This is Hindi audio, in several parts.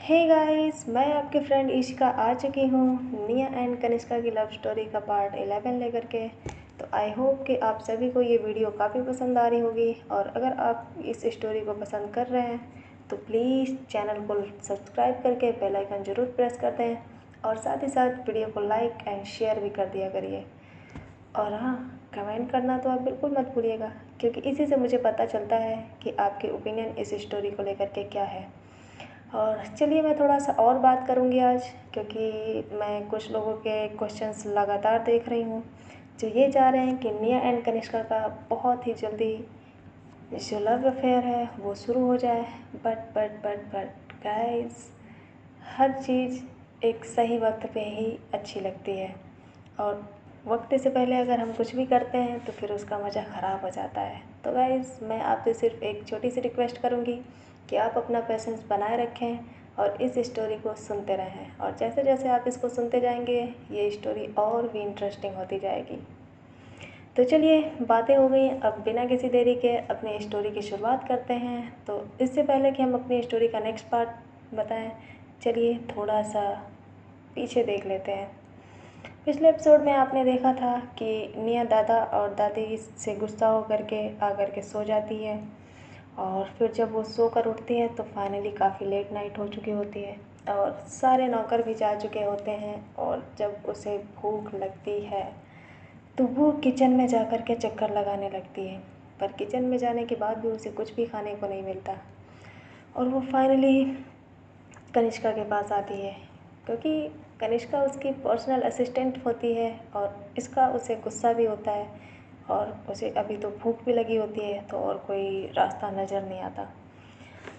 हे गाइस, मैं आपके फ्रेंड इशिका आ चुकी हूँ निया एंड कनिष्का की लव स्टोरी का पार्ट 11 लेकर के। तो आई होप कि आप सभी को ये वीडियो काफ़ी पसंद आ रही होगी, और अगर आप इस स्टोरी को पसंद कर रहे हैं तो प्लीज़ चैनल को सब्सक्राइब करके बेल आइकन ज़रूर प्रेस कर दें, और साथ ही साथ वीडियो को लाइक एंड शेयर भी कर दिया करिए। और हाँ, कमेंट करना तो आप बिल्कुल मत भूलिएगा, क्योंकि इसी से मुझे पता चलता है कि आपके ओपिनियन इस स्टोरी को लेकर के क्या है। और चलिए, मैं थोड़ा सा और बात करूँगी आज, क्योंकि मैं कुछ लोगों के क्वेश्चंस लगातार देख रही हूँ जो ये चाह रहे हैं कि निया एंड कनिष्का का बहुत ही जल्दी जो लव अफेयर है वो शुरू हो जाए। बट गाइस, हर चीज़ एक सही वक्त पे ही अच्छी लगती है, और वक्त से पहले अगर हम कुछ भी करते हैं तो फिर उसका मज़ा ख़राब हो जाता है। तो गाइस, मैं आपसे सिर्फ एक छोटी सी रिक्वेस्ट करूँगी कि आप अपना पेशेंस बनाए रखें और इस स्टोरी को सुनते रहें, और जैसे जैसे आप इसको सुनते जाएंगे ये स्टोरी और भी इंटरेस्टिंग होती जाएगी। तो चलिए, बातें हो गई, अब बिना किसी देरी के अपनी स्टोरी की शुरुआत करते हैं। तो इससे पहले कि हम अपनी स्टोरी का नेक्स्ट पार्ट बताएं, चलिए थोड़ा सा पीछे देख लेते हैं। पिछले एपिसोड में आपने देखा था कि निया दादा और दादी से गुस्सा होकर के आकर के सो जाती है, और फिर जब वो सो कर उठती है तो फाइनली काफ़ी लेट नाइट हो चुकी होती है, और सारे नौकर भी जा चुके होते हैं। और जब उसे भूख लगती है तो वो किचन में जा कर के चक्कर लगाने लगती है, पर किचन में जाने के बाद भी उसे कुछ भी खाने को नहीं मिलता, और वो फाइनली कनिष्का के पास आती है, क्योंकि कनिष्का उसकी पर्सनल असिस्टेंट होती है, और इसका उसे गुस्सा भी होता है, और उसे अभी तो भूख भी लगी होती है, तो और कोई रास्ता नज़र नहीं आता।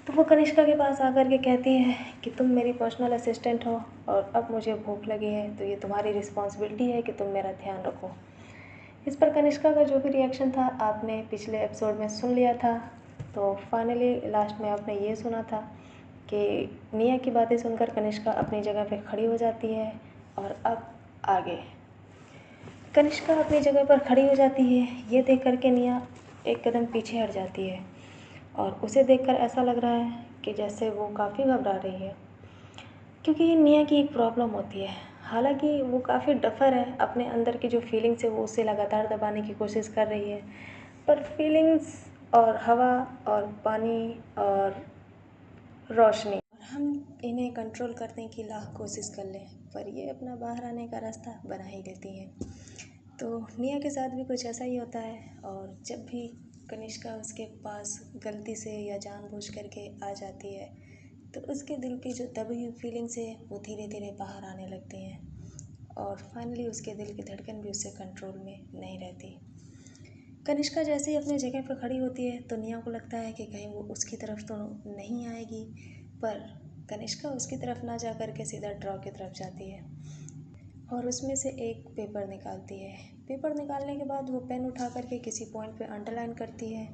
तो वो कनिष्का के पास आकर के कहती है कि तुम मेरी पर्सनल असिस्टेंट हो, और अब मुझे भूख लगी है तो ये तुम्हारी रिस्पॉन्सिबिलिटी है कि तुम मेरा ध्यान रखो। इस पर कनिष्का का जो भी रिएक्शन था आपने पिछले एपिसोड में सुन लिया था। तो फाइनली लास्ट में आपने ये सुना था कि निया की बातें सुनकर कनिष्का अपनी जगह पे खड़ी हो जाती है, और अब आगे कनिष्का अपनी जगह पर खड़ी हो जाती है। ये देख कर के निया एक कदम पीछे हट जाती है, और उसे देखकर ऐसा लग रहा है कि जैसे वो काफ़ी घबरा रही है, क्योंकि निया की एक प्रॉब्लम होती है। हालांकि वो काफ़ी डफर है, अपने अंदर की जो फीलिंग्स है वो उसे लगातार दबाने की कोशिश कर रही है, पर फीलिंग्स और हवा और पानी और रोशनी, और हम इन्हें कंट्रोल करने की लाख कोशिश कर लें, पर ये अपना बाहर आने का रास्ता बना ही लेती हैं। तो निया के साथ भी कुछ ऐसा ही होता है, और जब भी कनिष्का उसके पास गलती से या जानबूझ करके आ जाती है तो उसके दिल की जो दबी हुई फीलिंग्स है वो धीरे धीरे बाहर आने लगती हैं, और फाइनली उसके दिल की धड़कन भी उससे कंट्रोल में नहीं रहती। कनिष्का जैसे ही अपनी जगह पर खड़ी होती है तो निया को लगता है कि कहीं वो उसकी तरफ तो नहीं आएगी, पर कनिष्का उसकी तरफ ना जा कर के सीधा ड्रॉ की तरफ जाती है, और उसमें से एक पेपर निकालती है। पेपर निकालने के बाद वो पेन उठा कर के किसी पॉइंट पे अंडरलाइन करती है,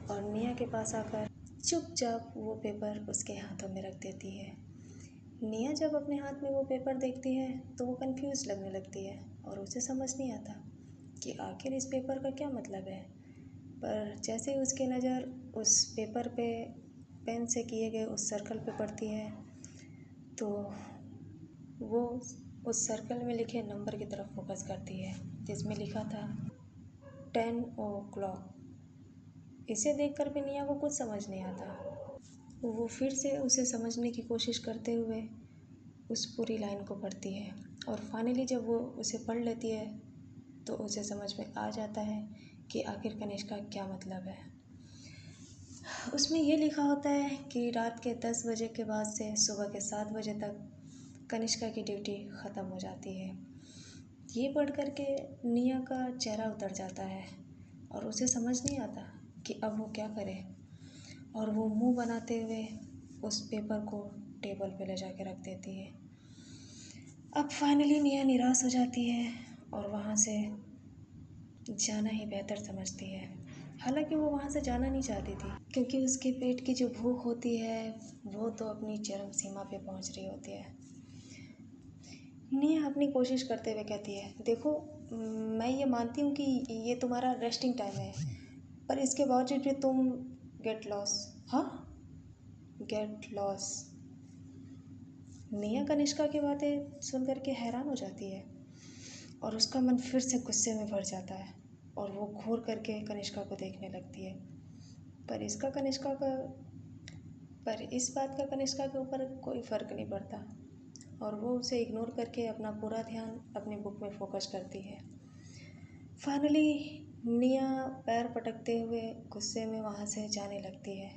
और निया के पास आकर चुपचाप वो पेपर उसके हाथों में रख देती है। निया जब अपने हाथ में वो पेपर देखती है तो वो कंफ्यूज लगने लगती है, और उसे समझ नहीं आता कि आखिर इस पेपर का क्या मतलब है। पर जैसे ही उसकी नज़र उस पेपर पे पेन से किए गए उस सर्कल पे पड़ती है तो वो उस सर्कल में लिखे नंबर की तरफ फोकस करती है, जिसमें लिखा था 10 o'clock। इसे देखकर भी निया को कुछ समझ नहीं आता। वो फिर से उसे समझने की कोशिश करते हुए उस पूरी लाइन को पढ़ती है, और फाइनली जब वो उसे पढ़ लेती है तो उसे समझ में आ जाता है कि आखिर कनिष्का क्या मतलब है। उसमें ये लिखा होता है कि रात के 10 बजे के बाद से सुबह के 7 बजे तक कनिष्का की ड्यूटी ख़त्म हो जाती है। ये पढ़ कर के निया का चेहरा उतर जाता है, और उसे समझ नहीं आता कि अब वो क्या करे, और वो मुंह बनाते हुए उस पेपर को टेबल पे ले जाके रख देती है। अब फाइनली निया निराश हो जाती है और वहाँ से जाना ही बेहतर समझती है। हालांकि वो वहाँ से जाना नहीं चाहती थी, क्योंकि उसके पेट की जो भूख होती है वो तो अपनी चरम सीमा पे पहुँच रही होती है। निया अपनी कोशिश करते हुए कहती है, देखो, मैं ये मानती हूँ कि ये तुम्हारा रेस्टिंग टाइम है, पर इसके बावजूद भी तुम गेट लॉस। हाँ, गेट लॉस। निया कनिष्का की बातें सुन कर के हैरान हो जाती है और उसका मन फिर से गुस्से में भर जाता है और वो घूर करके कनिष्का को देखने लगती है। पर इसका कनिष्का का पर इस बात का कनिष्का के ऊपर कोई फ़र्क नहीं पड़ता और वो उसे इग्नोर करके अपना पूरा ध्यान अपनी बुक में फोकस करती है। फाइनली निया पैर पटकते हुए गुस्से में वहाँ से जाने लगती है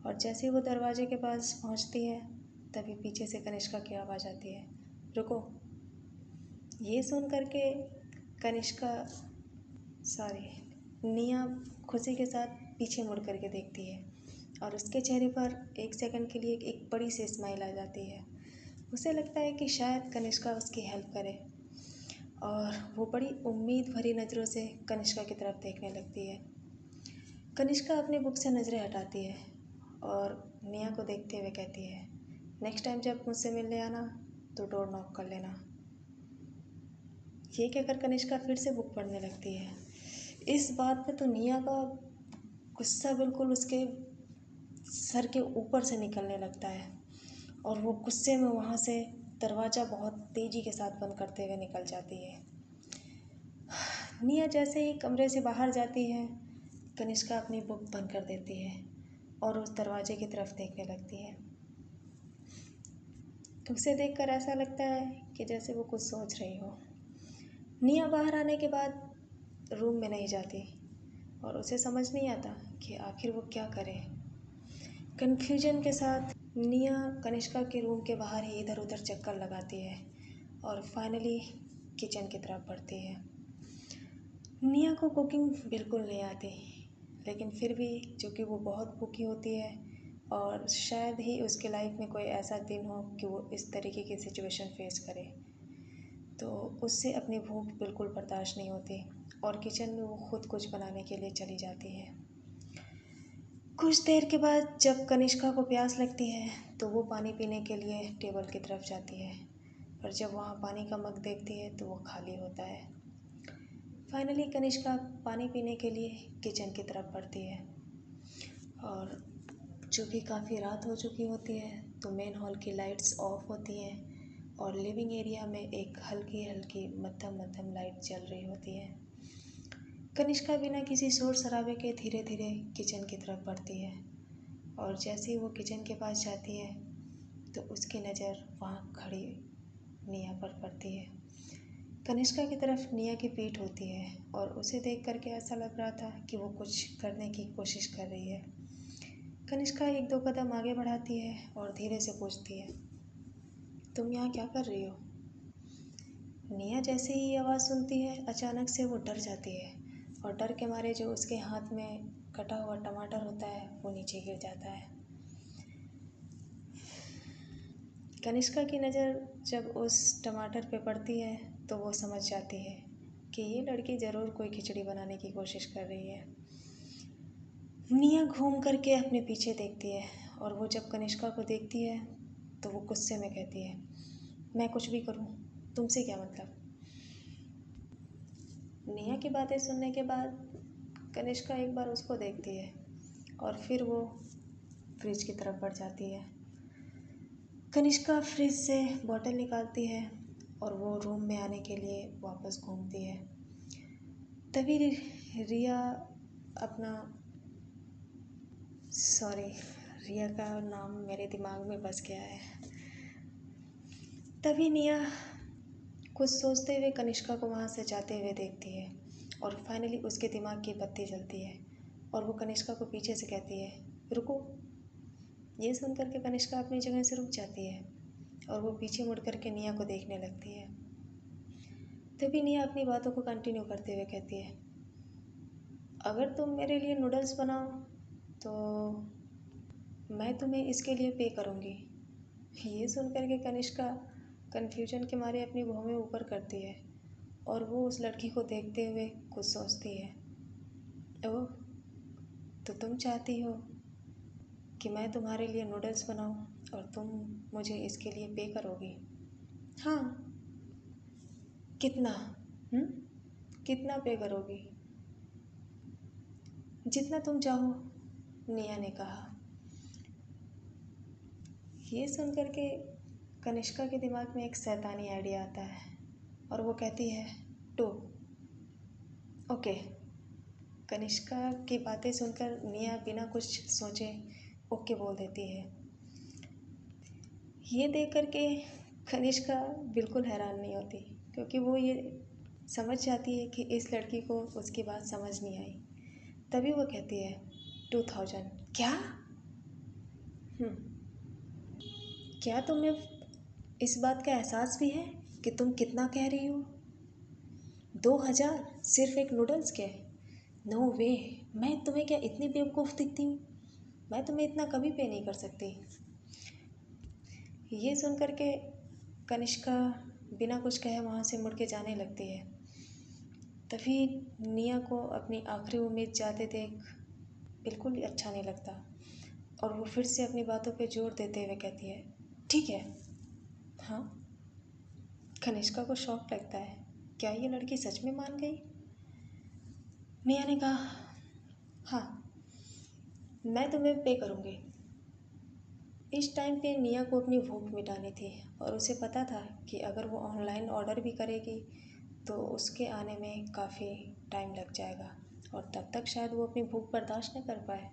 और जैसे ही वो दरवाजे के पास पहुँचती है तभी पीछे से कनिष्का की आवाज़ आती है, रुको। ये सुन करके कनिष्का निया खुशी के साथ पीछे मुड़ करके देखती है और उसके चेहरे पर एक सेकंड के लिए एक बड़ी सी स्माइल आ जाती है। उसे लगता है कि शायद कनिष्का उसकी हेल्प करे और वो बड़ी उम्मीद भरी नज़रों से कनिष्का की तरफ देखने लगती है। कनिष्का अपनी बुक से नज़रें हटाती है और निया को देखते हुए कहती है, नेक्स्ट टाइम जब मुझसे मिलने आना तो डोर नॉक कर लेना। ये कहकर कनिष्का फिर से बुक पढ़ने लगती है। इस बात पे तो निया का गुस्सा बिल्कुल उसके सर के ऊपर से निकलने लगता है और वो गुस्से में वहाँ से दरवाज़ा बहुत तेज़ी के साथ बंद करते हुए निकल जाती है। निया जैसे ही कमरे से बाहर जाती है कनिष्का अपनी बुक बंद कर देती है और उस दरवाजे की तरफ देखने लगती है। उसे देखकर ऐसा लगता है कि जैसे वो कुछ सोच रही हो। निया बाहर आने के बाद रूम में नहीं जाती और उसे समझ नहीं आता कि आखिर वो क्या करे। कन्फ्यूजन के साथ निया कनिष्का के रूम के बाहर ही इधर उधर चक्कर लगाती है और फाइनली किचन की तरफ बढ़ती है। निया को कुकिंग बिल्कुल नहीं आती, लेकिन फिर भी चूँकि वो बहुत भूखी होती है और शायद ही उसके लाइफ में कोई ऐसा दिन हो कि वो इस तरीके की सिचुएशन फेस करे, तो उससे अपनी भूख बिल्कुल बर्दाश्त नहीं होती और किचन में वो खुद कुछ बनाने के लिए चली जाती है। कुछ देर के बाद जब कनिष्का को प्यास लगती है तो वो पानी पीने के लिए टेबल की तरफ जाती है, पर जब वहाँ पानी का मग देखती है तो वो खाली होता है। फाइनली कनिष्का पानी पीने के लिए किचन की तरफ बढ़ती है और चूँकि काफ़ी रात हो चुकी होती है तो मेन हॉल की लाइट्स ऑफ होती हैं और लिविंग एरिया में एक हल्की हल्की मध्यम मध्यम लाइट जल रही होती है। कनिष्का बिना किसी शोर शराबे के धीरे धीरे किचन की तरफ बढ़ती है और जैसे ही वो किचन के पास जाती है तो उसकी नज़र वहाँ खड़ी निया पर पड़ती है। कनिष्का की तरफ निया की पीठ होती है और उसे देख करके ऐसा लग रहा था कि वो कुछ करने की कोशिश कर रही है। कनिष्का एक दो कदम आगे बढ़ाती है और धीरे से पूछती है, तुम यहाँ क्या कर रही हो? निया जैसे ही ये आवाज़ सुनती है अचानक से वो डर जाती है और डर के मारे जो उसके हाथ में कटा हुआ टमाटर होता है वो नीचे गिर जाता है। कनिष्का की नज़र जब उस टमाटर पे पड़ती है तो वो समझ जाती है कि ये लड़की ज़रूर कोई खिचड़ी बनाने की कोशिश कर रही है। निया घूम करके अपने पीछे देखती है और वो जब कनिष्का को देखती है तो वो गुस्से में कहती है, मैं कुछ भी करूं, तुमसे क्या मतलब। निया की बातें सुनने के बाद कनिष्का एक बार उसको देखती है और फिर वो फ्रिज की तरफ बढ़ जाती है। कनिष्का फ्रिज से बॉटल निकालती है और वो रूम में आने के लिए वापस घूमती है। तभी रिया अपना रिया का नाम मेरे दिमाग में बस गया है। तभी निया कुछ सोचते हुए कनिष्का को वहाँ से जाते हुए देखती है और फाइनली उसके दिमाग की बत्ती जलती है और वो कनिष्का को पीछे से कहती है, रुको। ये सुनकर के कनिष्का अपनी जगह से रुक जाती है और वो पीछे मुड़ कर के निया को देखने लगती है। तभी निया अपनी बातों को कंटिन्यू करते हुए कहती है, अगर तुम मेरे लिए नूडल्स बनाओ तो मैं तुम्हें इसके लिए पे करूँगी। ये सुन कर के कनिष्का कन्फ्यूजन के मारे अपनी भौहें ऊपर करती है और वो उस लड़की को देखते हुए कुछ सोचती है, ओह, तो तुम चाहती हो कि मैं तुम्हारे लिए नूडल्स बनाऊं और तुम मुझे इसके लिए पे करोगी? हाँ, कितना? हम्म, कितना पे करोगी? जितना तुम चाहो, निया ने कहा। ये सुन कर के कनिष्का के दिमाग में एक शैतानी आइडिया आता है और वो कहती है 2। ओके। कनिष्का की बातें सुनकर निया बिना कुछ सोचे ओके बोल देती है। ये देख कर के कनिष्का बिल्कुल हैरान नहीं होती, क्योंकि वो ये समझ जाती है कि इस लड़की को उसकी बात समझ नहीं आई। तभी वो कहती है 2000। क्या? क्या तुम्हें इस बात का एहसास भी है कि तुम कितना कह रही हो? 2000 सिर्फ एक नूडल्स के? नो वे। मैं तुम्हें क्या इतनी बेवकूफ़ दिखती हूँ? मैं तुम्हें इतना कभी पे नहीं कर सकती। ये सुन कर के कनिष्का बिना कुछ कहे वहाँ से मुड़ के जाने लगती है। तभी निया को अपनी आखिरी उम्मीद जाते देख बिल्कुल ही अच्छा नहीं लगता और वो फिर से अपनी बातों पे जोर देते हुए कहती है ठीक है। हाँ। कनिष्का को शौक लगता है, क्या ये लड़की सच में मान गई? निया ने कहा हाँ, मैं तुम्हें पे करूँगी। इस टाइम पे निया को अपनी भूख मिटानी थी और उसे पता था कि अगर वो ऑनलाइन ऑर्डर भी करेगी तो उसके आने में काफ़ी टाइम लग जाएगा और तब तक शायद वो अपनी भूख बर्दाश्त न कर पाए,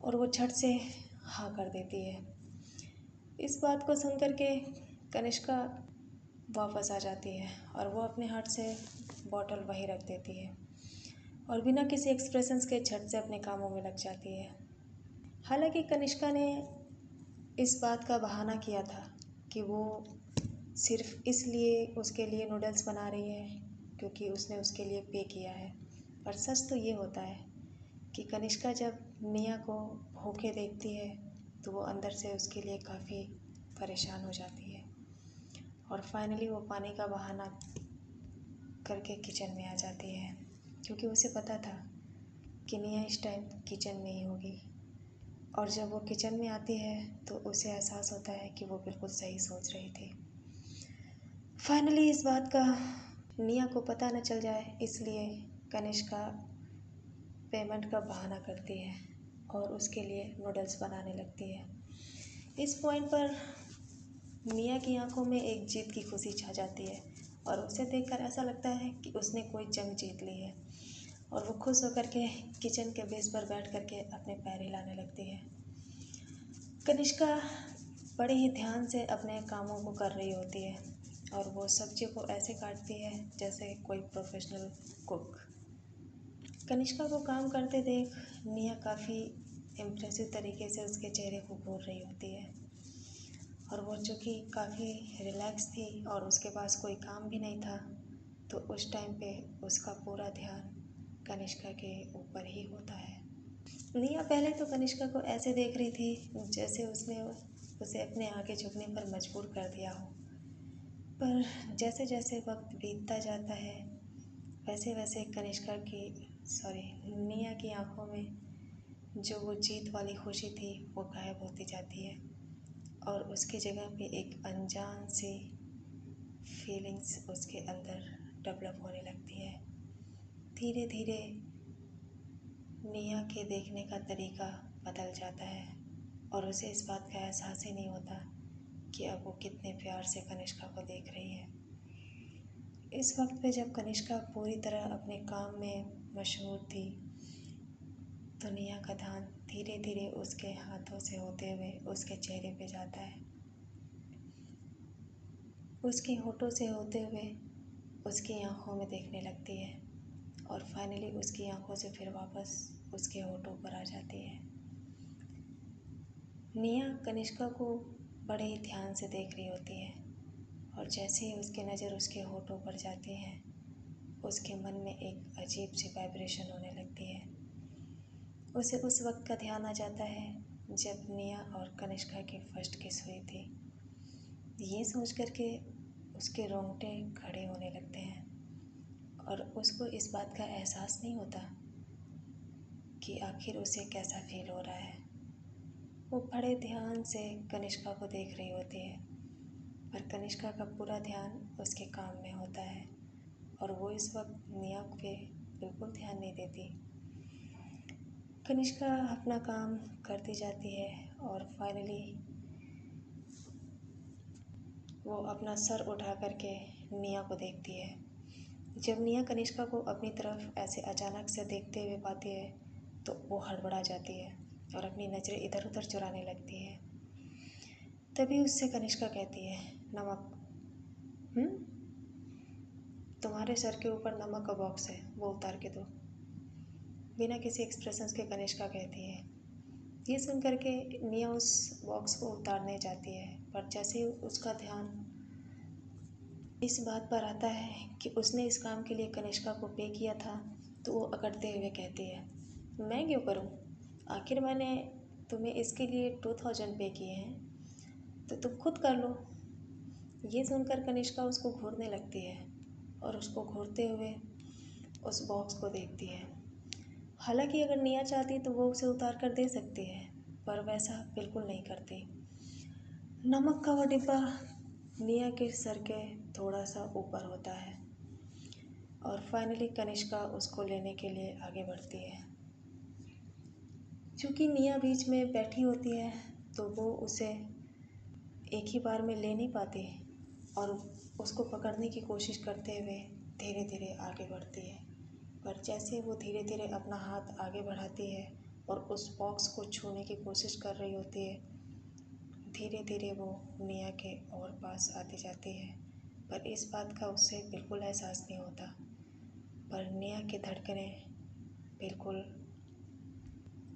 और वो झट से हाँ कर देती है। इस बात को सुन कर के कनिष्का वापस आ जाती है और वो अपने हाथ से बॉटल वहीं रख देती है और बिना किसी एक्सप्रेशंस के झट से अपने कामों में लग जाती है। हालांकि कनिष्का ने इस बात का बहाना किया था कि वो सिर्फ इसलिए उसके लिए नूडल्स बना रही है क्योंकि उसने उसके लिए पे किया है, पर सच तो ये होता है कि कनिष्का जब निया को भूखे देखती है तो वो अंदर से उसके लिए काफ़ी परेशान हो जाती है और फाइनली वो पानी का बहाना करके किचन में आ जाती है, क्योंकि उसे पता था कि निया इस टाइम किचन में ही होगी। और जब वो किचन में आती है तो उसे एहसास होता है कि वो बिल्कुल सही सोच रही थी। फाइनली इस बात का निया को पता न चल जाए, इसलिए कनिष्का पेमेंट का बहाना करती है और उसके लिए नूडल्स बनाने लगती है। इस पॉइंट पर निया की आंखों में एक जीत की खुशी छा जाती है और उसे देखकर ऐसा लगता है कि उसने कोई जंग जीत ली है और वो खुश होकर के किचन के बेस पर बैठ कर के अपने पैर हिलाने लगती है। कनिष्का बड़े ही ध्यान से अपने कामों को कर रही होती है और वो सब्जी को ऐसे काटती है जैसे कोई प्रोफेशनल कुक। कनिष्का को काम करते देख निया काफ़ी इम्प्रेसिव तरीके से उसके चेहरे को घूर रही होती है और वो चूँकि काफ़ी रिलैक्स थी और उसके पास कोई काम भी नहीं था, तो उस टाइम पे उसका पूरा ध्यान कनिष्का के ऊपर ही होता है। निया पहले तो कनिष्का को ऐसे देख रही थी जैसे उसने उसे अपने आगे झुकने पर मजबूर कर दिया हो, पर जैसे जैसे वक्त बीतता जाता है वैसे वैसे निया की आंखों में जो वो जीत वाली खुशी थी वो गायब होती जाती है और उसकी जगह पे एक अनजान सी फीलिंग्स उसके अंदर डेवलप होने लगती है। धीरे धीरे निया के देखने का तरीका बदल जाता है और उसे इस बात का एहसास ही नहीं होता कि अब वो कितने प्यार से कनिष्का को देख रही है। इस वक्त पे जब कनिष्का पूरी तरह अपने काम में मशहूर थी तो निया का ध्यान धीरे धीरे उसके हाथों से होते हुए उसके चेहरे पे जाता है, उसके होठों से होते हुए उसकी आंखों में देखने लगती है और फाइनली उसकी आंखों से फिर वापस उसके होठों पर आ जाती है। निया कनिष्का को बड़े ही ध्यान से देख रही होती है और जैसे ही उसकी नज़र उसके होठों पर जाती है उसके मन में एक अजीब सी वाइब्रेशन होने लगती है। उसे उस वक्त का ध्यान आ जाता है जब निया और कनिष्का की फर्स्ट किस हुई थी। ये सोच कर के उसके रोंगटे खड़े होने लगते हैं और उसको इस बात का एहसास नहीं होता कि आखिर उसे कैसा फील हो रहा है। वो बड़े ध्यान से कनिष्का को देख रही होती है, पर कनिष्का का पूरा ध्यान उसके काम में होता है और वो इस वक्त निया पे बिल्कुल ध्यान नहीं देती। कनिष्का अपना काम करती जाती है और फाइनली वो अपना सर उठा करके निया को देखती है। जब निया कनिष्का को अपनी तरफ ऐसे अचानक से देखते हुए पाती है तो वो हड़बड़ा जाती है और अपनी नज़रें इधर उधर चुराने लगती है। तभी उससे कनिष्का कहती है, नमक। तुम्हारे सर के ऊपर नमक का बॉक्स है, वो उतार के दो। बिना किसी एक्सप्रेशंस के कनिष्का कहती है। ये सुन करके निया उस बॉक्स को उतारने जाती है, पर जैसे ही उसका ध्यान इस बात पर आता है कि उसने इस काम के लिए कनिष्का को पे किया था, तो वो अकड़ते हुए कहती है, मैं क्यों करूं? आखिर मैंने तुम्हें इसके लिए 2000 पे किए हैं, तो तुम खुद कर लो। ये सुनकर कनिष्का उसको घूरने लगती है और उसको घूरते हुए उस बॉक्स को देखती है। हालांकि अगर निया चाहती तो वो उसे उतार कर दे सकती है, पर वैसा बिल्कुल नहीं करती। नमक का वो डिब्बा निया के सर के थोड़ा सा ऊपर होता है और फाइनली कनिष्का उसको लेने के लिए आगे बढ़ती है। चूँकि निया बीच में बैठी होती है तो वो उसे एक ही बार में ले नहीं पाती और उसको पकड़ने की कोशिश करते हुए धीरे धीरे आगे बढ़ती है। पर जैसे वो धीरे धीरे अपना हाथ आगे बढ़ाती है और उस बॉक्स को छूने की कोशिश कर रही होती है, धीरे धीरे वो निया के और पास आती जाती है। पर इस बात का उसे बिल्कुल एहसास नहीं होता। पर निया की धड़कनें बिल्कुल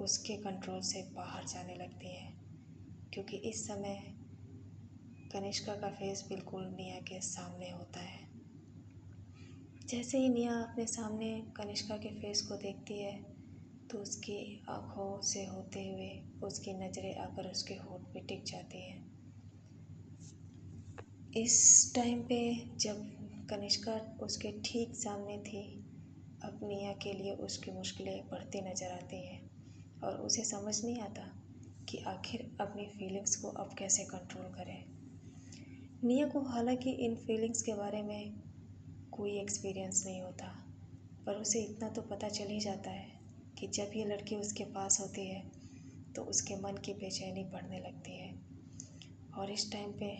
उसके कंट्रोल से बाहर जाने लगती हैं, क्योंकि इस समय कनिष्का का फेस बिल्कुल निया के सामने होता है। जैसे ही निया अपने सामने कनिष्का के फेस को देखती है तो उसकी आँखों से होते हुए उसकी नज़रें आकर उसके होठ पे टिक जाती हैं। इस टाइम पे जब कनिष्का उसके ठीक सामने थी, अब निया के लिए उसकी मुश्किलें बढ़ती नज़र आती हैं और उसे समझ नहीं आता कि आखिर अपनी फीलिंग्स को अब कैसे कंट्रोल करे। निया को हालांकि इन फीलिंग्स के बारे में कोई एक्सपीरियंस नहीं होता, पर उसे इतना तो पता चल ही जाता है कि जब ये लड़की उसके पास होती है तो उसके मन की बेचैनी बढ़ने लगती है। और इस टाइम पे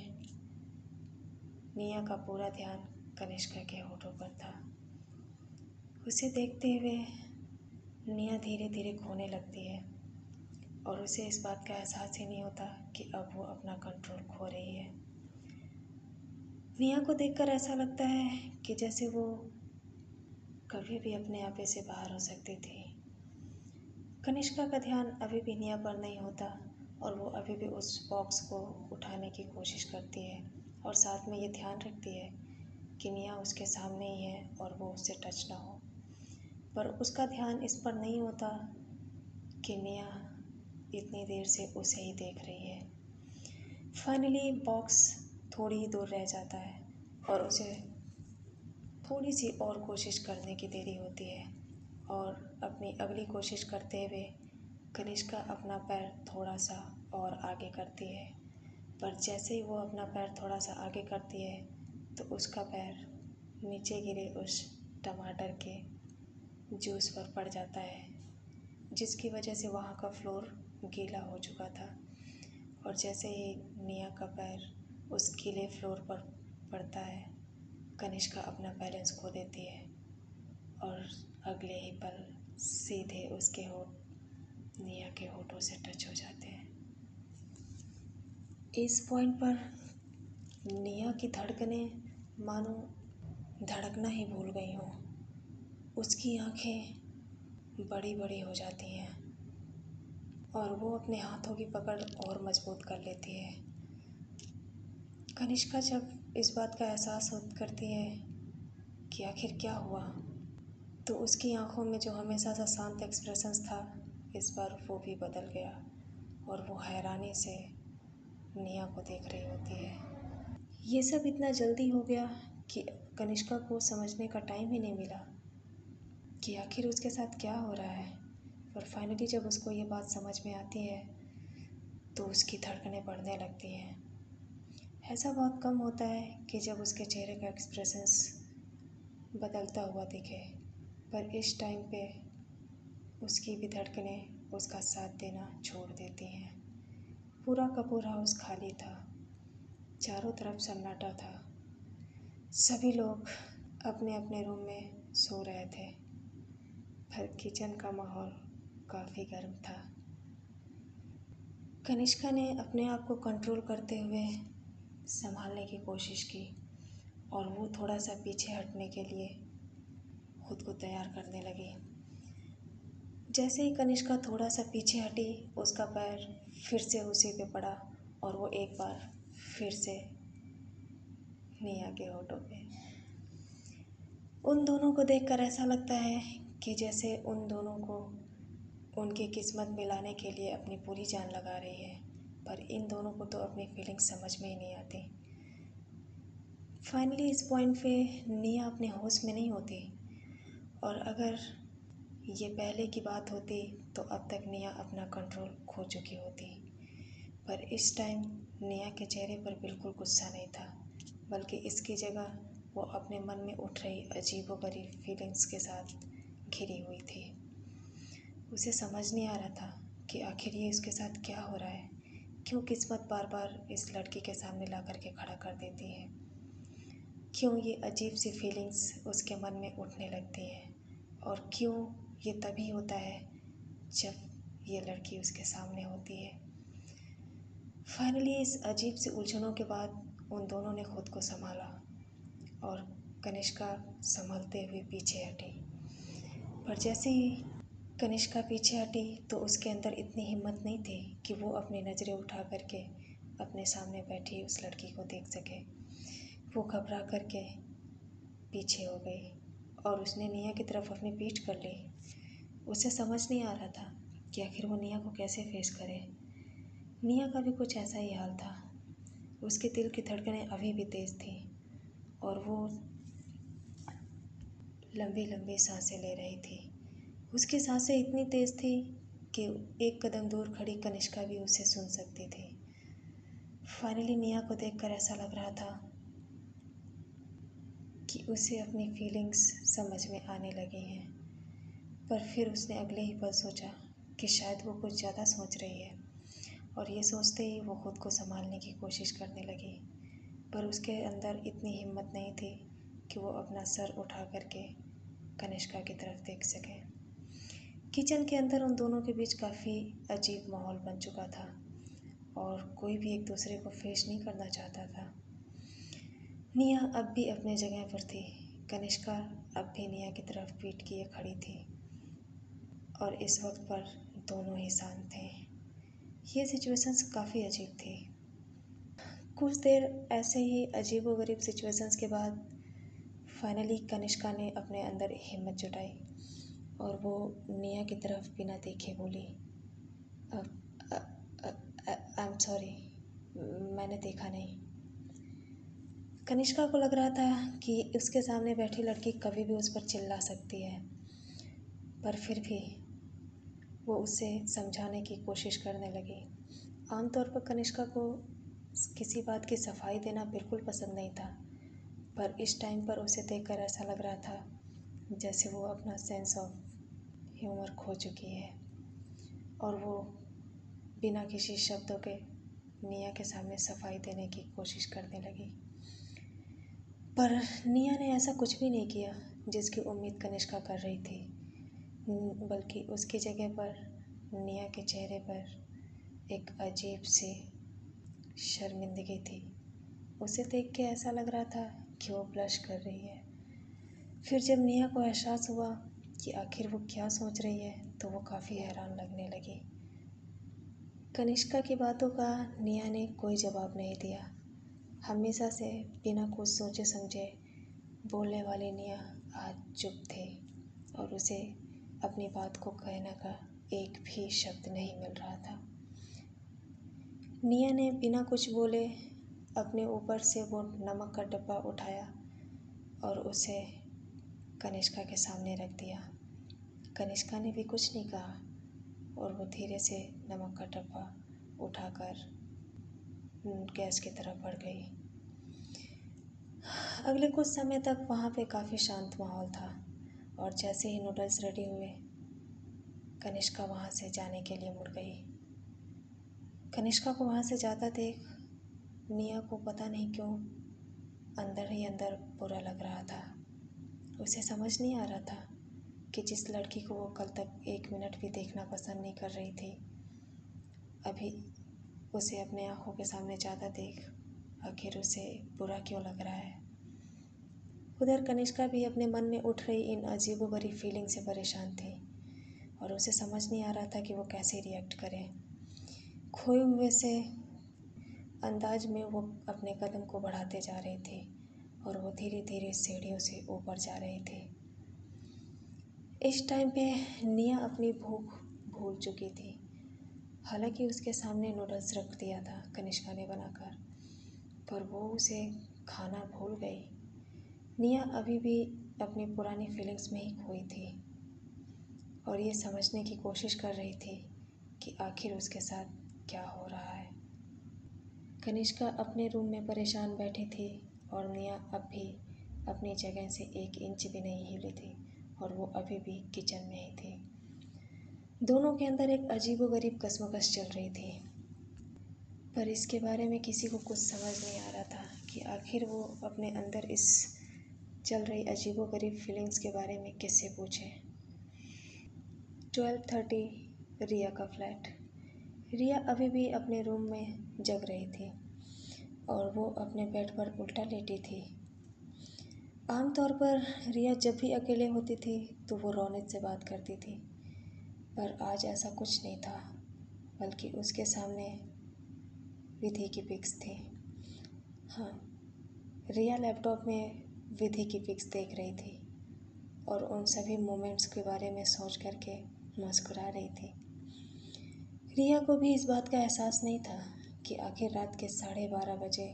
निया का पूरा ध्यान कनिष्का के होठों पर था। उसे देखते हुए निया धीरे धीरे खोने लगती है और उसे इस बात का एहसास ही नहीं होता कि अब वो अपना कंट्रोल खो रही है। निया को देखकर ऐसा लगता है कि जैसे वो कभी भी अपने आपे से बाहर हो सकती थी। कनिष्का का ध्यान अभी भी निया पर नहीं होता और वो अभी भी उस बॉक्स को उठाने की कोशिश करती है और साथ में ये ध्यान रखती है कि निया उसके सामने ही है और वो उससे टच ना हो। पर उसका ध्यान इस पर नहीं होता कि निया इतनी देर से उसे ही देख रही है। फाइनली बॉक्स थोड़ी ही दूर रह जाता है और उसे थोड़ी सी और कोशिश करने की देरी होती है और अपनी अगली कोशिश करते हुए कनिष्का अपना पैर थोड़ा सा और आगे करती है। पर जैसे ही वो अपना पैर थोड़ा सा आगे करती है तो उसका पैर नीचे गिरे उस टमाटर के जूस पर पड़ जाता है, जिसकी वजह से वहाँ का फ्लोर गीला हो चुका था। और जैसे ही निया का पैर उस गीले फ्लोर पर पड़ता है, कनिष्का अपना बैलेंस खो देती है और अगले ही पल सीधे उसके होठ निया के होठों से टच हो जाते हैं। इस पॉइंट पर निया की धड़कनें मानो धड़कना ही भूल गई हों। उसकी आंखें बड़ी बड़ी हो जाती हैं और वो अपने हाथों की पकड़ और मजबूत कर लेती है। कनिष्का जब इस बात का एहसास करती है कि आखिर क्या हुआ, तो उसकी आंखों में जो हमेशा सा शांत एक्सप्रेशंस था, इस बार वो भी बदल गया और वो हैरानी से निया को देख रही होती है। ये सब इतना जल्दी हो गया कि कनिष्का को समझने का टाइम ही नहीं मिला कि आखिर उसके साथ क्या हो रहा है। पर फाइनली जब उसको ये बात समझ में आती है तो उसकी धड़कनें बढ़ने लगती हैं। ऐसा बहुत कम होता है कि जब उसके चेहरे का एक्सप्रेशंस बदलता हुआ दिखे, पर इस टाइम पे उसकी भी धड़कनें उसका साथ देना छोड़ देती हैं। पूरा का पूरा हाउस खाली था चारों तरफ सन्नाटा था। सभी लोग अपने अपने रूम में सो रहे थे, पर किचन का माहौल काफ़ी गर्म था। कनिष्का ने अपने आप को कंट्रोल करते हुए संभालने की कोशिश की और वो थोड़ा सा पीछे हटने के लिए खुद को तैयार करने लगी। जैसे ही कनिष्का थोड़ा सा पीछे हटी, उसका पैर फिर से उसी पे पड़ा और वो एक बार फिर से निया के होठों पे। उन दोनों को देखकर ऐसा लगता है कि जैसे उन दोनों को उनकी किस्मत मिलाने के लिए अपनी पूरी जान लगा रही है, पर इन दोनों को तो अपनी फीलिंग्स समझ में ही नहीं आती। फाइनली इस पॉइंट पे निया अपने होश में नहीं होती, और अगर ये पहले की बात होती तो अब तक निया अपना कंट्रोल खो चुकी होती। पर इस टाइम निया के चेहरे पर बिल्कुल गुस्सा नहीं था, बल्कि इसकी जगह वो अपने मन में उठ रही अजीबोगरीब फीलिंग्स के साथ घिरी हुई थी। उसे समझ नहीं आ रहा था कि आखिर ये इसके साथ क्या हो रहा है, क्यों किस्मत बार बार इस लड़की के सामने ला कर के खड़ा कर देती है, क्यों ये अजीब सी फीलिंग्स उसके मन में उठने लगती हैं, और क्यों ये तभी होता है जब ये लड़की उसके सामने होती है। फाइनली इस अजीब सी उलझनों के बाद उन दोनों ने खुद को संभाला और कनिष्का संभलते हुए पीछे हटी। पर जैसे ही कनिष्का पीछे हटी तो उसके अंदर इतनी हिम्मत नहीं थी कि वो अपनी नज़रें उठा करके अपने सामने बैठी उस लड़की को देख सके। वो घबरा करके पीछे हो गई और उसने निया की तरफ अपनी पीठ कर ली। उसे समझ नहीं आ रहा था कि आखिर वो निया को कैसे फेस करे। निया का भी कुछ ऐसा ही हाल था। उसके दिल की धड़कनें अभी भी तेज़ थी और वो लंबी लंबी सांसें ले रही थी। उसकी सांसें इतनी तेज़ थी कि एक कदम दूर खड़ी कनिष्का भी उसे सुन सकती थी। फाइनली निया को देखकर ऐसा लग रहा था कि उसे अपनी फीलिंग्स समझ में आने लगी हैं, पर फिर उसने अगले ही पल सोचा कि शायद वो कुछ ज़्यादा सोच रही है, और ये सोचते ही वो खुद को संभालने की कोशिश करने लगी। पर उसके अंदर इतनी हिम्मत नहीं थी कि वो अपना सर उठा करके कनिष्का की तरफ देख सके। किचन के अंदर उन दोनों के बीच काफ़ी अजीब माहौल बन चुका था और कोई भी एक दूसरे को फेस नहीं करना चाहता था। निया अब भी अपने जगह पर थी। कनिष्का अब भी निया की तरफ पीठ किए खड़ी थी और इस वक्त पर दोनों ही शांत थे। ये सिचुएशंस काफ़ी अजीब थी। कुछ देर ऐसे ही अजीबोगरीब सिचुएशंस के बाद फाइनली कनिष्का ने अपने अंदर हिम्मत जुटाई और वो निया की तरफ बिना देखे बोली, आई एम सॉरी, मैंने देखा नहीं। कनिष्का को लग रहा था कि उसके सामने बैठी लड़की कभी भी उस पर चिल्ला सकती है, पर फिर भी वो उसे समझाने की कोशिश करने लगी। आमतौर पर कनिष्का को किसी बात की सफाई देना बिल्कुल पसंद नहीं था, पर इस टाइम पर उसे देखकर ऐसा लग रहा था जैसे वो अपना सेंस ऑफ ह्यूमर खो चुकी है और वो बिना किसी शब्दों के निया के सामने सफाई देने की कोशिश करने लगी। पर निया ने ऐसा कुछ भी नहीं किया जिसकी उम्मीद कनिष्का कर रही थी, बल्कि उसकी जगह पर निया के चेहरे पर एक अजीब सी शर्मिंदगी थी। उसे देख के ऐसा लग रहा था कि वो ब्लश कर रही है। फिर जब निया को एहसास हुआ कि आखिर वो क्या सोच रही है तो वो काफ़ी हैरान लगने लगी। कनिष्का की बातों का निया ने कोई जवाब नहीं दिया। हमेशा से बिना कुछ सोचे समझे बोलने वाली निया आज चुप थी और उसे अपनी बात को कहने का एक भी शब्द नहीं मिल रहा था। निया ने बिना कुछ बोले अपने ऊपर से वो नमक का डब्बा उठाया और उसे कनिष्का के सामने रख दिया। कनिष्का ने भी कुछ नहीं कहा और वो धीरे से नमक का डब्बा उठाकर गैस की तरफ बढ़ गई। अगले कुछ समय तक वहाँ पे काफ़ी शांत माहौल था और जैसे ही नूडल्स रेडी हुए कनिष्का वहाँ से जाने के लिए मुड़ गई। कनिष्का को वहाँ से जाता देख निया को पता नहीं क्यों अंदर ही अंदर बुरा लग रहा था। उसे समझ नहीं आ रहा था कि जिस लड़की को वो कल तक 1 मिनट भी देखना पसंद नहीं कर रही थी, अभी उसे अपने आँखों के सामने ज़्यादा देख आखिर उसे बुरा क्यों लग रहा है। उधर कनिष्का भी अपने मन में उठ रही इन अजीबोगरीब फीलिंग से परेशान थी और उसे समझ नहीं आ रहा था कि वो कैसे रिएक्ट करे। खोए हुए से अंदाज में वो अपने कदम को बढ़ाते जा रही थी और वो धीरे धीरे सीढ़ियों से ऊपर जा रही थी। इस टाइम पे निया अपनी भूख भूल चुकी थी। हालांकि उसके सामने नूडल्स रख दिया था कनिष्का ने बनाकर, पर वो उसे खाना भूल गई। निया अभी भी अपनी पुरानी फीलिंग्स में ही खोई थी और ये समझने की कोशिश कर रही थी कि आखिर उसके साथ क्या हो रहा है। कनिष्का अपने रूम में परेशान बैठी थी और निया अब भी अपनी जगह से 1 इंच भी नहीं हिली थी और वो अभी भी किचन में ही थी। दोनों के अंदर एक अजीबोगरीब कशमकश चल रही थी, पर इसके बारे में किसी को कुछ समझ नहीं आ रहा था कि आखिर वो अपने अंदर इस चल रही अजीबोगरीब फीलिंग्स के बारे में किससे पूछे। 12:30 रिया का फ्लैट। रिया अभी भी अपने रूम में जग रही थी और वो अपने बेड पर उल्टा लेटी थी। आमतौर पर रिया जब भी अकेले होती थी तो वो रौनक से बात करती थी, पर आज ऐसा कुछ नहीं था, बल्कि उसके सामने विधि की पिक्स थी। हाँ, रिया लैपटॉप में विधि की पिक्स देख रही थी और उन सभी मोमेंट्स के बारे में सोच करके मुस्कुरा रही थी। रिया को भी इस बात का एहसास नहीं था कि आखिर रात के 12:30 बजे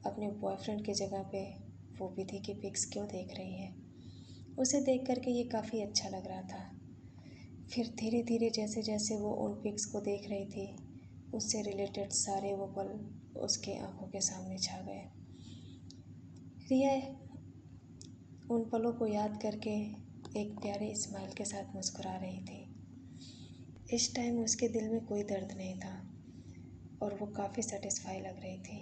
अपने बॉयफ्रेंड की जगह पे वो विधि की पिक्स क्यों देख रही है। उसे देख करके ये काफ़ी अच्छा लग रहा था। फिर धीरे धीरे जैसे जैसे वो उन पिक्स को देख रही थी, उससे रिलेटेड सारे वो पल उसके आंखों के सामने छा गए। रिया उन पलों को याद करके एक प्यारे स्माइल के साथ मुस्कुरा रही थी। इस टाइम उसके दिल में कोई दर्द नहीं था और वो काफ़ी सेटिस्फाई लग रही थी।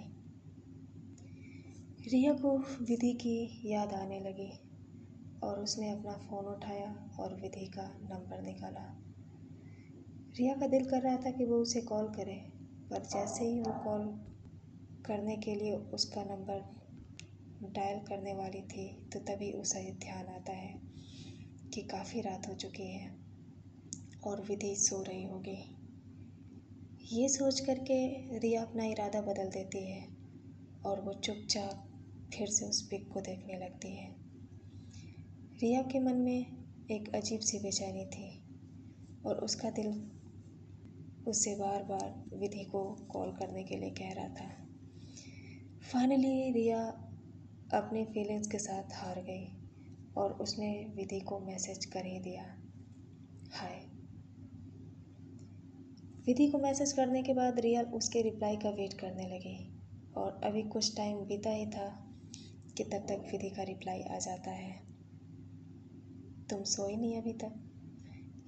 रिया को विधि की याद आने लगी और उसने अपना फ़ोन उठाया और विधि का नंबर निकाला। रिया का दिल कर रहा था कि वो उसे कॉल करे, पर जैसे ही वो कॉल करने के लिए उसका नंबर डायल करने वाली थी तो तभी उसे ध्यान आता है कि काफ़ी रात हो चुकी है और विधि सो रही होगी। ये सोच करके रिया अपना इरादा बदल देती है और वो चुपचाप फिर से उस पिक को देखने लगती है। रिया के मन में एक अजीब सी बेचैनी थी और उसका दिल उससे बार बार विधि को कॉल करने के लिए कह रहा था। फाइनली रिया अपनी फीलिंग्स के साथ हार गई और उसने विधि को मैसेज कर ही दिया, हाय। विधि को मैसेज करने के बाद रिया उसके रिप्लाई का वेट करने लगी और अभी कुछ टाइम बीता ही था कि तब तक विधि का रिप्लाई आ जाता है, तुम सोई नहीं अभी तक।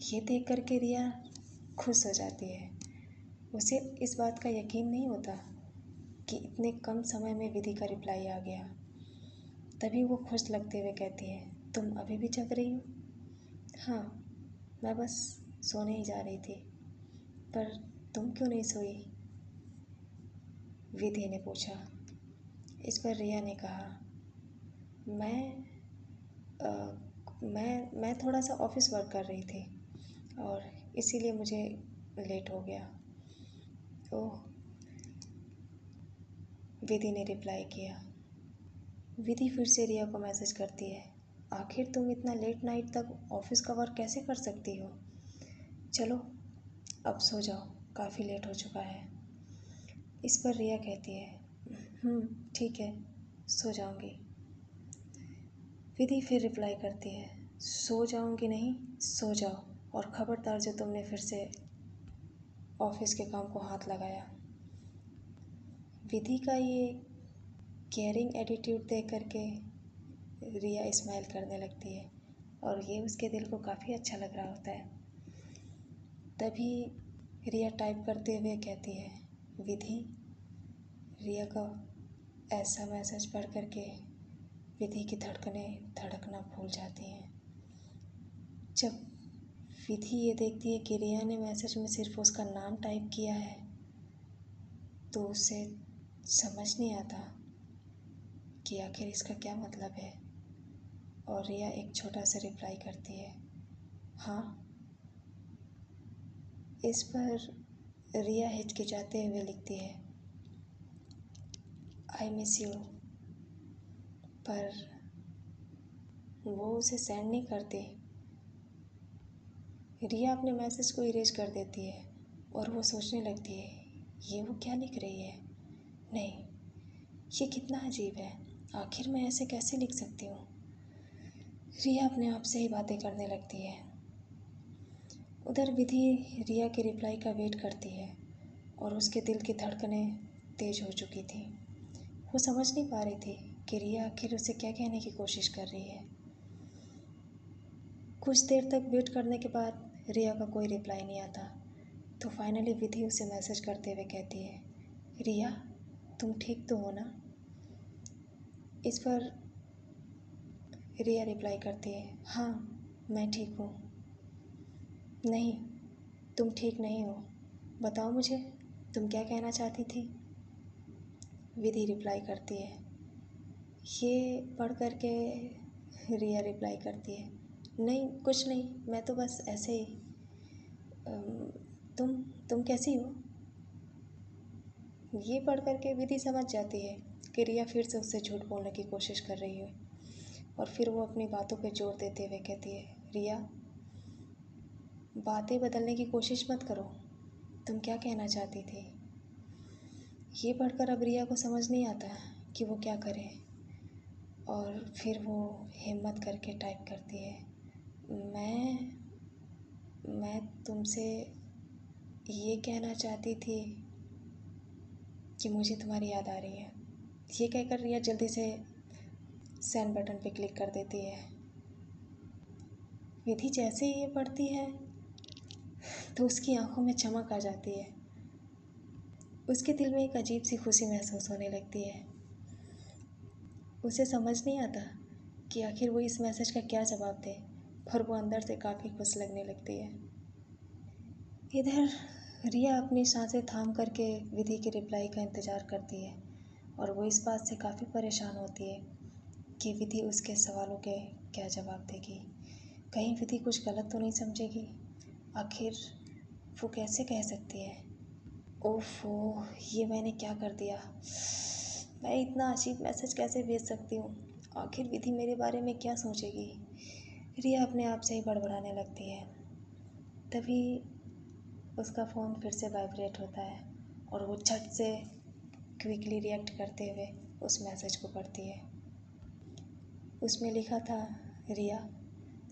ये देख करके रिया खुश हो जाती है। उसे इस बात का यकीन नहीं होता कि इतने कम समय में विधि का रिप्लाई आ गया। तभी वो खुश लगते हुए कहती है, तुम अभी भी जग रही हो? हाँ, मैं बस सोने ही जा रही थी, पर तुम क्यों नहीं सोई? विधि ने पूछा। इस पर रिया ने कहा, मैं मैं थोड़ा सा ऑफिस वर्क कर रही थी और इसीलिए मुझे लेट हो गया। ओह, विधि ने रिप्लाई किया। विधि फिर से रिया को मैसेज करती है, आखिर तुम इतना लेट नाइट तक ऑफिस का वर्क कैसे कर सकती हो? चलो अब सो जाओ, काफ़ी लेट हो चुका है। इस पर रिया कहती है, ठीक है, सो जाऊंगी। विधि फिर रिप्लाई करती है, सो जाऊंगी नहीं, सो जाओ, और ख़बरदार जो तुमने फिर से ऑफिस के काम को हाथ लगाया। विधि का ये केयरिंग एटीट्यूड देख करके रिया स्माइल करने लगती है और ये उसके दिल को काफ़ी अच्छा लग रहा होता है। तभी रिया टाइप करते हुए कहती है, विधि, रिया का ऐसा मैसेज पढ़ करके विधि की धड़कनें धड़कना भूल जाती हैं। जब विधि ये देखती है कि रिया ने मैसेज में सिर्फ उसका नाम टाइप किया है तो उसे समझ नहीं आता कि आखिर इसका क्या मतलब है। और रिया एक छोटा सा रिप्लाई करती है, हाँ। इस पर रिया हिचकिचाते हुए लिखती है, आई मिस यू। पर वो उसे सेंड नहीं करती। रिया अपने मैसेज को इरेज कर देती है और वो सोचने लगती है, ये वो क्या लिख रही है। नहीं, ये कितना अजीब है, आखिर मैं ऐसे कैसे लिख सकती हूँ। रिया अपने आप से ही बातें करने लगती है। उधर विधि रिया के रिप्लाई का वेट करती है और उसके दिल की धड़कनें तेज हो चुकी थी। वो समझ नहीं पा रही थी कि रिया आखिर उसे क्या कहने की कोशिश कर रही है। कुछ देर तक वेट करने के बाद रिया का कोई रिप्लाई नहीं आता तो फाइनली विधि उसे मैसेज करते हुए कहती है, रिया तुम ठीक तो हो ना। इस पर रिया रिप्लाई करती है, हाँ मैं ठीक हूँ। नहीं, तुम ठीक नहीं हो, बताओ मुझे तुम क्या कहना चाहती थी। विधि रिप्लाई करती है। ये पढ़ कर के रिया रिप्लाई करती है, नहीं कुछ नहीं, मैं तो बस ऐसे ही। तुम कैसी हो। ये पढ़ कर के विधि समझ जाती है कि रिया फिर से उससे झूठ बोलने की कोशिश कर रही है और फिर वो अपनी बातों पे जोर देते हुए कहती है, रिया बातें बदलने की कोशिश मत करो, तुम क्या कहना चाहती थी। ये पढ़कर अब रिया को समझ नहीं आता कि वो क्या करे और फिर वो हिम्मत करके टाइप करती है, मैं तुमसे ये कहना चाहती थी कि मुझे तुम्हारी याद आ रही है। ये कहकर रिया जल्दी से सेंड बटन पे क्लिक कर देती है। विधि जैसे ही ये पढ़ती है तो उसकी आंखों में चमक आ जाती है। उसके दिल में एक अजीब सी खुशी महसूस होने लगती है। उसे समझ नहीं आता कि आखिर वो इस मैसेज का क्या जवाब दे, पर वो अंदर से काफ़ी खुश लगने लगती है। इधर रिया अपनी सांसें थाम करके विधि के रिप्लाई का इंतज़ार करती है और वो इस बात से काफ़ी परेशान होती है कि विधि उसके सवालों के क्या जवाब देगी। कहीं विधि कुछ गलत तो नहीं समझेगी। आखिर वो कैसे कह सकती है, ओफो ये मैंने क्या कर दिया, मैं इतना अजीब मैसेज कैसे भेज सकती हूँ, आखिर विधि मेरे बारे में क्या सोचेगी। रिया अपने आप से ही बड़बड़ाने लगती है। तभी उसका फ़ोन फिर से वाइब्रेट होता है और वो झट से क्विकली रिएक्ट करते हुए उस मैसेज को पढ़ती है। उसमें लिखा था, रिया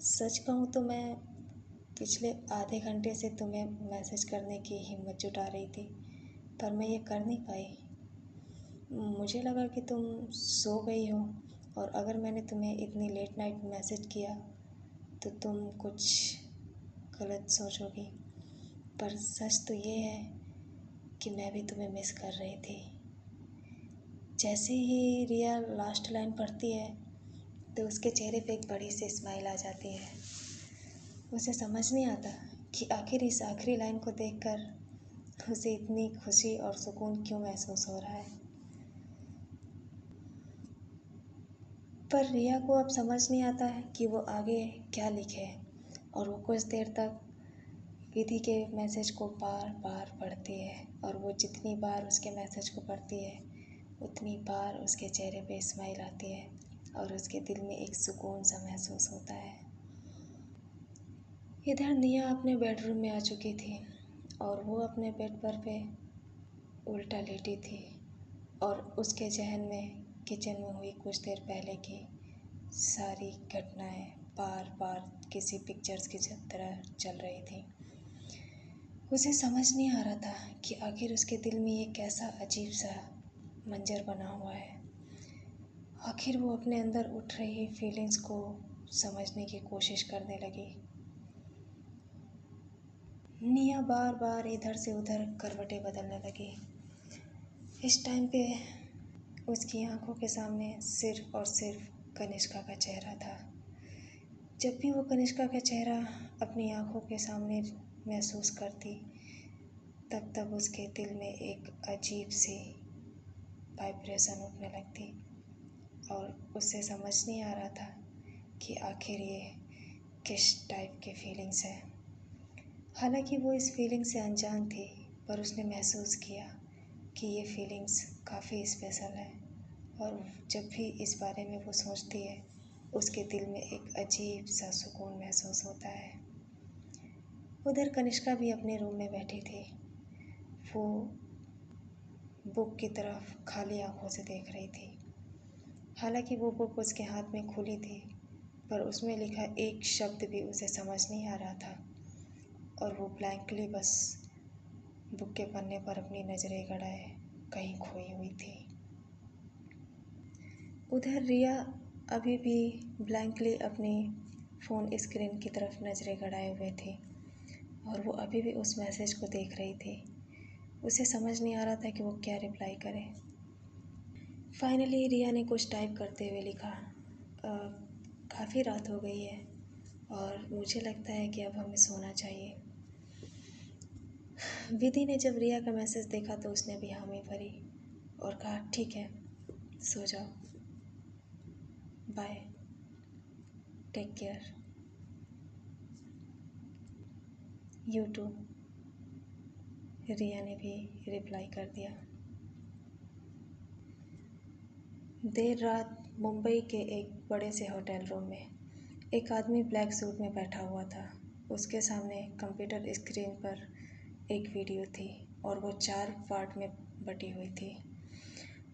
सच कहूँ तो मैं पिछले आधे घंटे से तुम्हें मैसेज करने की हिम्मत जुटा रही थी, पर मैं ये कर नहीं पाई। मुझे लगा कि तुम सो गई हो और अगर मैंने तुम्हें इतनी लेट नाइट मैसेज किया तो तुम कुछ गलत सोचोगी, पर सच तो ये है कि मैं भी तुम्हें मिस कर रही थी। जैसे ही रिया लास्ट लाइन पढ़ती है तो उसके चेहरे पे एक बड़ी सी स्माइल आ जाती है। उसे समझ नहीं आता कि आखिर इस आखिरी लाइन को देखकर उसे इतनी खुशी और सुकून क्यों महसूस हो रहा है। पर रिया को अब समझ नहीं आता है कि वो आगे क्या लिखे और वो कुछ देर तक विधि के मैसेज को बार बार पढ़ती है और वो जितनी बार उसके मैसेज को पढ़ती है उतनी बार उसके चेहरे पे स्माइल आती है और उसके दिल में एक सुकून सा महसूस होता है। इधर निया अपने बेडरूम में आ चुकी थी और वो अपने बेड पर पे उल्टा लेटी थी और उसके जहन में किचन में हुई कुछ देर पहले की सारी घटनाएं बार बार किसी पिक्चर्स की तरह चल रही थी। उसे समझ नहीं आ रहा था कि आखिर उसके दिल में ये कैसा अजीब सा मंजर बना हुआ है। आखिर वो अपने अंदर उठ रही फीलिंग्स को समझने की कोशिश करने लगी। निया बार बार इधर से उधर करवटें बदलने लगी। इस टाइम पे उसकी आंखों के सामने सिर्फ और सिर्फ कनिष्का का चेहरा था। जब भी वो कनिष्का का चेहरा अपनी आंखों के सामने महसूस करती, तब तब उसके दिल में एक अजीब सी वाइब्रेशन उठने लगती और उसे समझ नहीं आ रहा था कि आखिर ये किस टाइप की फीलिंग्स है। हालांकि वो इस फीलिंग से अनजान थी, पर उसने महसूस किया कि ये फीलिंग्स काफ़ी स्पेशल है और जब भी इस बारे में वो सोचती है, उसके दिल में एक अजीब सा सुकून महसूस होता है। उधर कनिष्का भी अपने रूम में बैठी थी। वो बुक की तरफ खाली आंखों से देख रही थी। हालांकि वो बुक उसके हाथ में खुली थी, पर उसमें लिखा एक शब्द भी उसे समझ नहीं आ रहा था और वो ब्लैंकली बस बुक के पन्ने पर अपनी नज़रें गड़ाए कहीं खोई हुई थी। उधर रिया अभी भी ब्लैंकली अपनी फ़ोन स्क्रीन की तरफ नज़रें गड़ाए हुए थी और वो अभी भी उस मैसेज को देख रही थी। उसे समझ नहीं आ रहा था कि वो क्या रिप्लाई करे। फाइनली रिया ने कुछ टाइप करते हुए लिखा, काफ़ी रात हो गई है और मुझे लगता है कि अब हमें सोना चाहिए। विधि ने जब रिया का मैसेज देखा तो उसने भी हामी भरी और कहा, ठीक है, सो जाओ, bye, take care, you too. Riya ने भी रिप्लाई कर दिया। देर रात मुंबई के एक बड़े से होटल रूम में एक आदमी ब्लैक सूट में बैठा हुआ था। उसके सामने कंप्यूटर स्क्रीन पर एक वीडियो थी और वो 4 पार्ट में बटी हुई थी।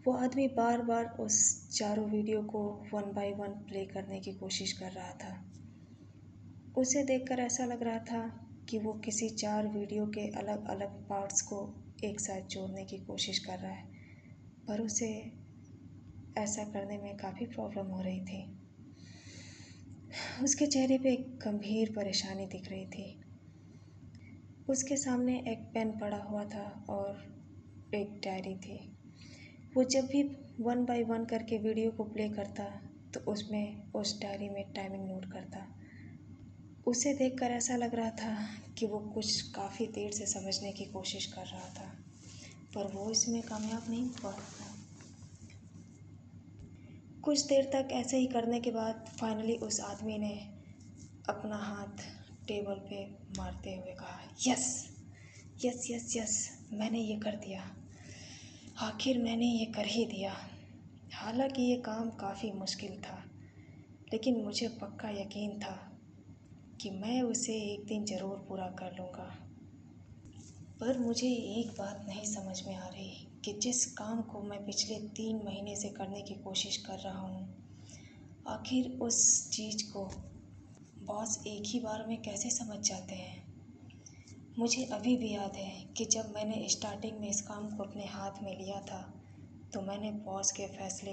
वो आदमी बार बार उस चारों वीडियो को 1 बाय 1 प्ले करने की कोशिश कर रहा था। उसे देखकर ऐसा लग रहा था कि वो किसी 4 वीडियो के अलग अलग पार्ट्स को एक साथ जोड़ने की कोशिश कर रहा है, पर उसे ऐसा करने में काफ़ी प्रॉब्लम हो रही थी। उसके चेहरे पे एक गंभीर परेशानी दिख रही थी। उसके सामने एक पेन पड़ा हुआ था और एक डायरी थी। वो जब भी 1 बाय 1 करके वीडियो को प्ले करता तो उसमें उस डायरी में टाइमिंग नोट करता। उसे देखकर ऐसा लग रहा था कि वो कुछ काफ़ी देर से समझने की कोशिश कर रहा था, पर वो इसमें कामयाब नहीं हुआ। कुछ देर तक ऐसे ही करने के बाद फाइनली उस आदमी ने अपना हाथ टेबल पे मारते हुए कहा, यस यस यस यस, मैंने ये कर दिया, आखिर मैंने ये कर ही दिया। हालांकि ये काम काफ़ी मुश्किल था, लेकिन मुझे पक्का यकीन था कि मैं उसे एक दिन ज़रूर पूरा कर लूँगा। पर मुझे एक बात नहीं समझ में आ रही कि जिस काम को मैं पिछले 3 महीने से करने की कोशिश कर रहा हूँ, आखिर उस चीज़ को बॉस एक ही बार में कैसे समझ जाते हैं। मुझे अभी भी याद है कि जब मैंने स्टार्टिंग में इस काम को अपने हाथ में लिया था, तो मैंने बॉस के फैसले